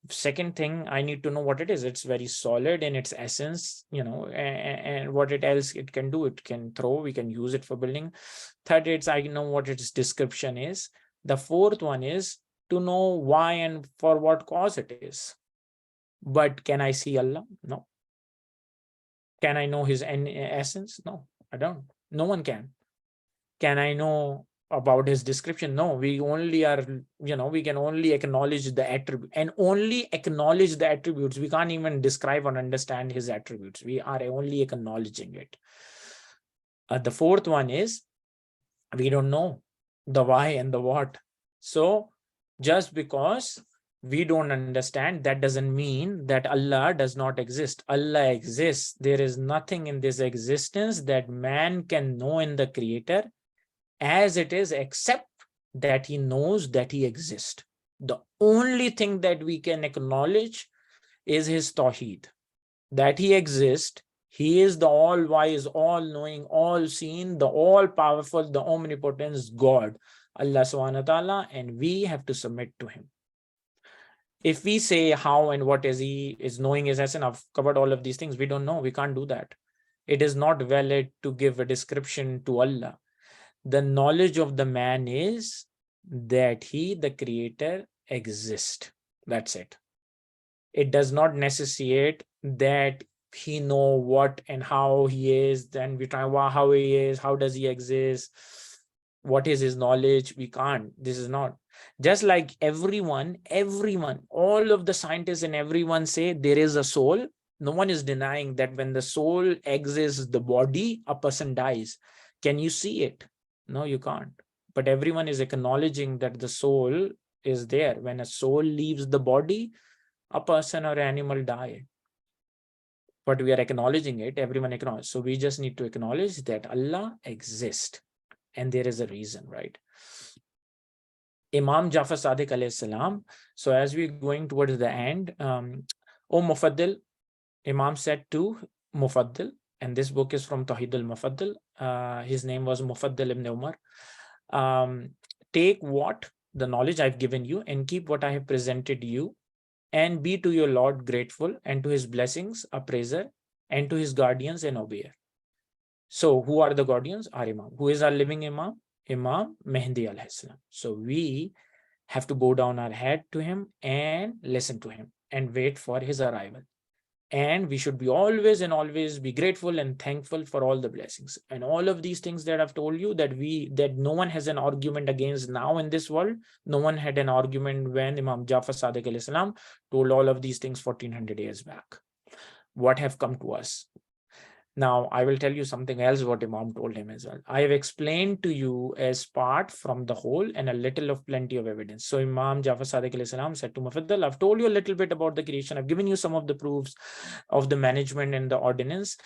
Second thing, I need to know what it is. It's very solid in its essence, and what it else it can do. It can throw, we can use it for building. Third, it's I know what its description is. The fourth one is to know why and for what cause it is. But can I see Allah? No. Can I know his essence? No, I don't. No one can. Can I know about his description? No, we only are, we can only acknowledge the attribute and only acknowledge the attributes. We can't even describe or understand his attributes. We are only acknowledging it. The fourth one is we don't know the why and the what. So just because we don't understand, that doesn't mean that Allah does not exist. Allah exists. There is nothing in this existence that man can know in the Creator as it is, except that he knows that he exists. The only thing that we can acknowledge is his Tauheed, that he exists. He is the all-wise, all-knowing, all-seeing, the all-powerful, the omnipotent God, Allah subhanahu wa ta'ala, and we have to submit to him. If we say how and what is he is knowing his essence, I've covered all of these things. We don't know. We can't do that. It is not valid to give a description to Allah. The knowledge of the man is that he, the Creator, exists. That's it. It does not necessitate that he know what and how he is. Then we try how he is, how does he exist, what is his knowledge. We can't. This is not. Just like everyone, all of the scientists and everyone say there is a soul. No one is denying that when the soul exits the body, a person dies. Can you see it? No, you can't. But everyone is acknowledging that the soul is there. When a soul leaves the body, a person or animal die. But we are acknowledging it. Everyone acknowledges. So we just need to acknowledge that Allah exists. And there is a reason, right? Imam Jafar Sadiq alayhi salam. So as we're going towards the end, O Muffadal, Imam said to Muffadal, and this book is from Tauheed al-Muffadal. His name was Muffadal ibn Umar. Take what the knowledge I've given you and keep what I have presented you, and be to your Lord grateful, and to his blessings a praiser, and to his guardians an obeyer. So who are the guardians? Our Imam. Who is our living Imam? Imam Mehdi alayhi salam. So we have to bow down our head to him and listen to him and wait for his arrival. And we should be always be grateful and thankful for all the blessings. And all of these things that I've told you, that no one has an argument against now in this world. No one had an argument when Imam Jafar Sadiq alayhi salam told all of these things 1400 years back. What have come to us? Now, I will tell you something else what Imam told him as well. I have explained to you as part from the whole and a little of plenty of evidence. So Imam Jafar Sadiq alayhi salam said to Mufaddal, I've told you a little bit about the creation. I've given you some of the proofs of the management and the ordinance.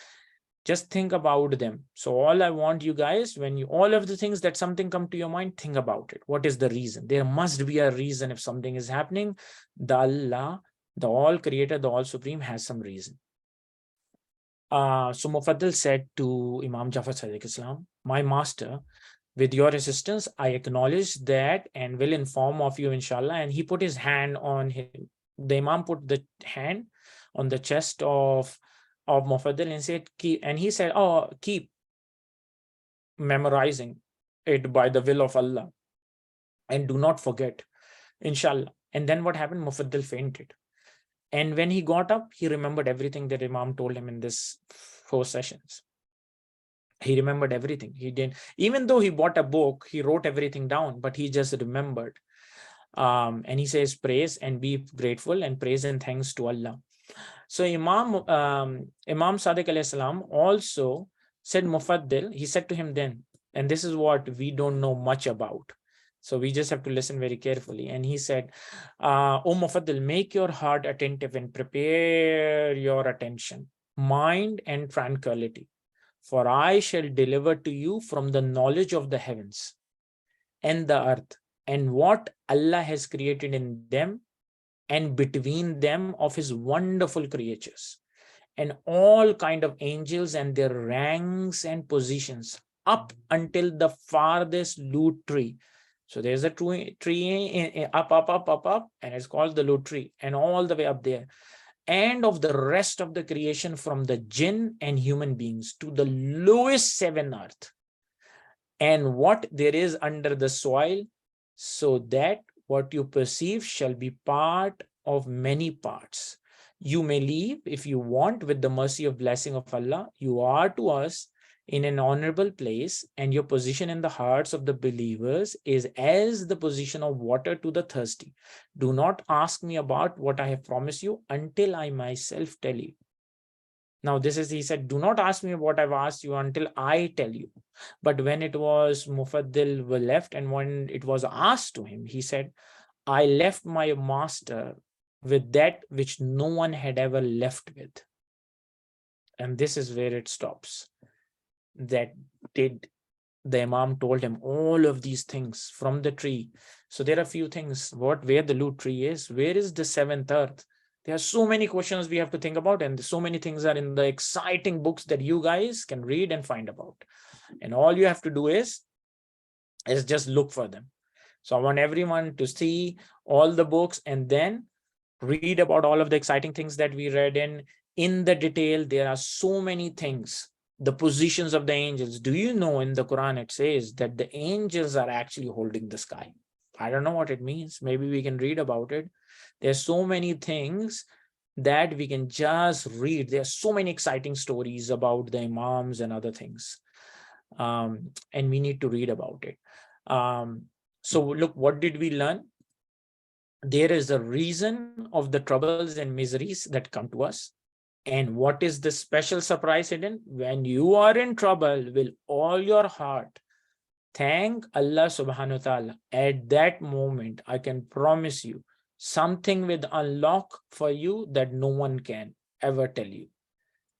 Just think about them. So all I want you guys, when you, all of the things that something come to your mind, think about it. What is the reason? There must be a reason if something is happening. The Allah, the all creator, the all supreme has some reason. So Mufaddal said to Imam Jafar Sadiq Islam, my master, with your assistance, I acknowledge that and will inform of you, inshallah. And he put his hand on him. The Imam put the hand on the chest of Mufaddal and said, keep, and he said, oh, keep memorizing it by the will of Allah and do not forget, inshallah. And then what happened? Mufaddal fainted. And when he got up, he remembered everything that Imam told him in this 4 sessions. He remembered everything. He didn't, even though he bought a book, he wrote everything down, but he just remembered. And he says, praise and be grateful and praise and thanks to Allah. So Imam Sadiq alayhi salam also said Mufaddal, he said to him then, and this is what we don't know much about. So we just have to listen very carefully. And he said, O Mufaddal, make your heart attentive and prepare your attention, mind and tranquility. For I shall deliver to you from the knowledge of the heavens and the earth and what Allah has created in them and between them of his wonderful creatures, and all kind of angels and their ranks and positions up until the farthest loot tree. So there's a tree up, and it's called the loot tree, and all the way up there, and of the rest of the creation from the jinn and human beings to the lowest seven earth, and what there is under the soil, so that what you perceive shall be part of many parts. You may leave if you want with the mercy of blessing of Allah. You are to us in an honorable place, and your position in the hearts of the believers is as the position of water to the thirsty. Do not ask me about what I have promised you until I myself tell you. Now, this is, he said, do not ask me what I've asked you until I tell you. But when it was Mufaddal were left and when it was asked to him, he said, I left my master with that which no one had ever left with. And this is where it stops. That did the Imam told him all of these things from the tree. So there are a few things, where the loot tree is, where is the seventh earth? There are so many questions we have to think about, and so many things are in the exciting books that you guys can read and find about. And all you have to do is just look for them. So I want everyone to see all the books and then read about all of the exciting things that we read in the detail. There are so many things. The positions of the angels. Do you know in the Quran it says that the angels are actually holding the sky? I don't know what it means. Maybe we can read about it. There's so many things that we can just read. There's so many exciting stories about the imams and other things. And we need to read about it. So look, what did we learn? There is a reason of the troubles and miseries that come to us. And what is the special surprise hidden? When you are in trouble, with all your heart, thank Allah subhanahu wa ta'ala. At that moment, I can promise you, something will unlock for you that no one can ever tell you.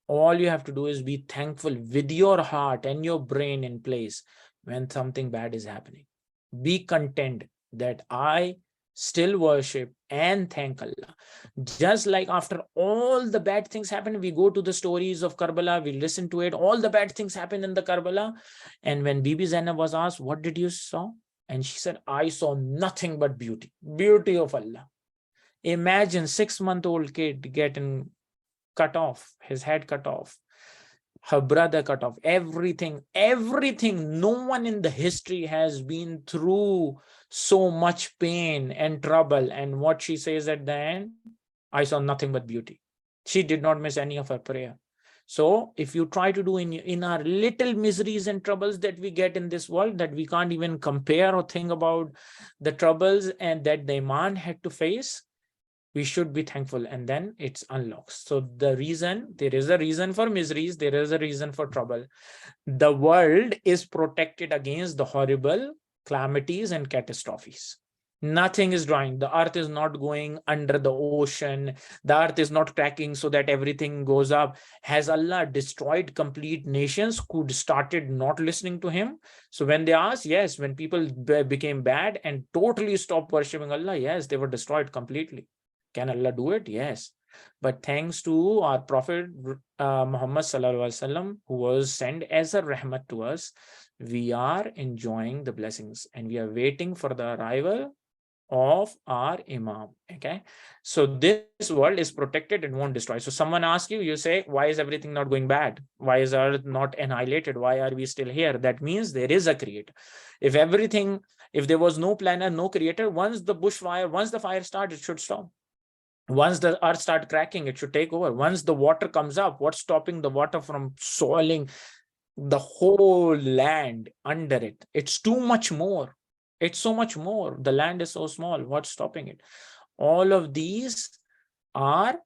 All you have to do is be thankful with your heart and your brain in place when something bad is happening. Be content that I still worship and thank Allah. Just like after all the bad things happen, we go to the stories of Karbala, we listen to it, all the bad things happen in the Karbala. And when Bibi Zainab was asked, what did you saw? And she said, I saw nothing but beauty of Allah. Imagine 6-month-old kid getting cut off, his head cut off, her brother cut off, everything. No one in the history has been through so much pain and trouble. And what she says at the end, I saw nothing but beauty. She did not miss any of her prayer. So if you try to do in our little miseries and troubles that we get in this world, that we can't even compare or think about the troubles and that the Iman had to face, we should be thankful, and then it's unlocked. So there is a reason for miseries, there is a reason for trouble. The world is protected against the horrible calamities and catastrophes. Nothing is drying. The earth is not going under the ocean. The earth is not cracking so that everything goes up. Has Allah destroyed complete nations who started not listening to him? So when they ask, yes, when people became bad and totally stopped worshipping Allah, yes, they were destroyed completely. Can Allah do it? Yes. But thanks to our Prophet Muhammad Sallallahu Alaihi Wasallam, who was sent as a rahmat to us, we are enjoying the blessings and we are waiting for the arrival of our Imam. Okay. So this world is protected and won't destroy. So someone asks you, you say, why is everything not going bad? Why is Earth not annihilated? Why are we still here? That means there is a creator. If there was no planner, no creator, once the fire starts, it should stop. Once the earth starts cracking, it should take over. Once the water comes up, what's stopping the water from soiling the whole land under it? It's too much more. It's so much more. The land is so small. What's stopping it? All of these are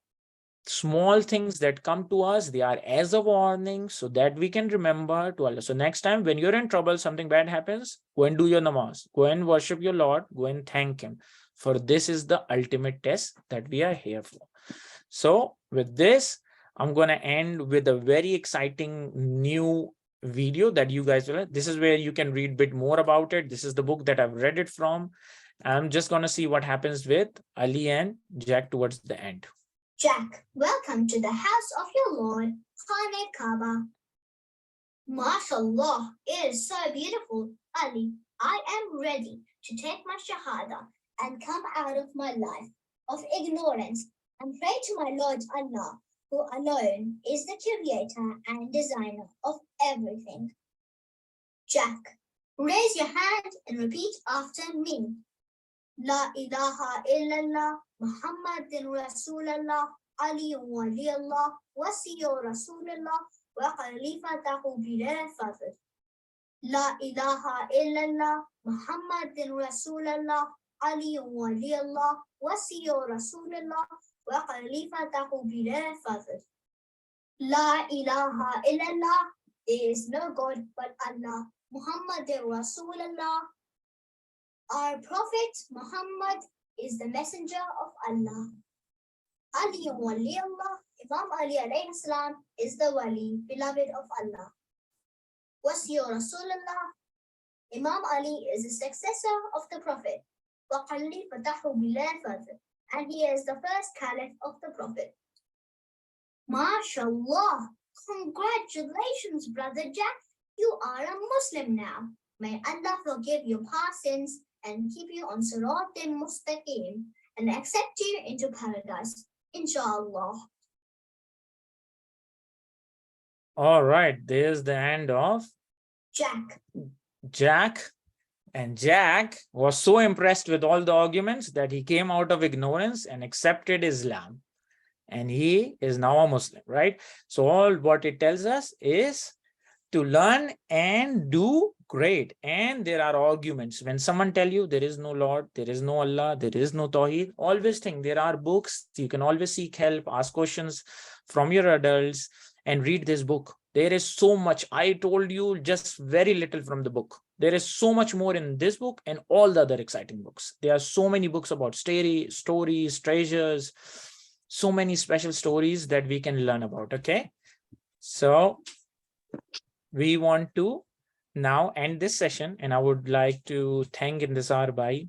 small things that come to us. They are as a warning so that we can remember to Allah. So next time when you're in trouble, something bad happens, go and do your namaz, go and worship your Lord, go and thank him, for this is the ultimate test that we are here for. So with this, I'm going to end with a very exciting new video that you guys will. This is where you can read a bit more about it. This is the book that I've read it from. I'm just going to see what happens with Ali and Jack towards the end. Jack, welcome to the house of your Lord, Khane Kaaba. MashaAllah, it is so beautiful. Ali, I am ready to take my Shahada and come out of my life of ignorance and pray to my Lord Allah, who alone is the creator and designer of everything. Jack, raise your hand and repeat after me. La ilaha illallah, Muhammadin Rasulullah, Ali waliyallah, wasiyo Rasulullah, wa khalifatahu bil-fadl. La ilaha illallah, Muhammadin Rasulullah, Ali waliyallah, wasiyo Rasulullah, wa khalifatahu bil-fadl. La ilaha illallah, there is no God but Allah. Muhammadin Rasulullah, our Prophet Muhammad is the messenger of Allah. Ali waliyallah, Imam Ali alayhi salam is the wali, beloved of Allah. Wasiyo Rasulullah, Imam Ali is the successor of the Prophet. Wa khalifatahu bil-fadl, and he is the first caliph of the Prophet. MashaAllah, congratulations, Brother Jack. You are a Muslim now. May Allah forgive your past sins and keep you on Siratim Mustaqim and accept you into paradise, inshallah. All right, there's the end of Jack. And Jack was so impressed with all the arguments that he came out of ignorance and accepted Islam. And he is now a Muslim, right? So all what it tells us is to learn and do great. And there are arguments. When someone tell you there is no Lord, there is no Allah, there is no Tauheed, always think there are books. You can always seek help, ask questions from your adults and read this book. There is so much. I told you just very little from the book. There is so much more in this book and all the other exciting books. There are so many books about stories, treasures, so many special stories that we can learn about. Okay, so we want to now end this session, and I would like to thank Intisar Bhai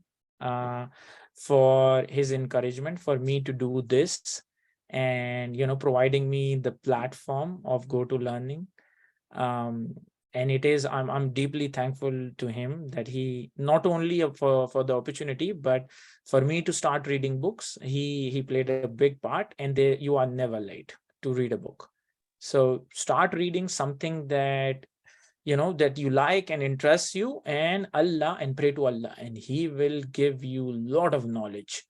for his encouragement for me to do this, and providing me the platform of Go to Learning. And it is, I'm deeply thankful to him that he not only for the opportunity, but for me to start reading books. He played a big part, and you are never late to read a book. So start reading something that that you like and interests you, and pray to Allah, and he will give you a lot of knowledge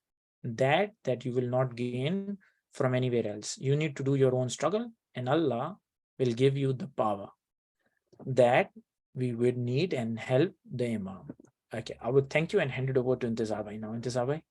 that you will not gain from anywhere else. You need to do your own struggle, and Allah will give you the power that we would need and help the Imam. Okay, I would thank you and hand it over to Intizar Bhai now. Intizar Bhai.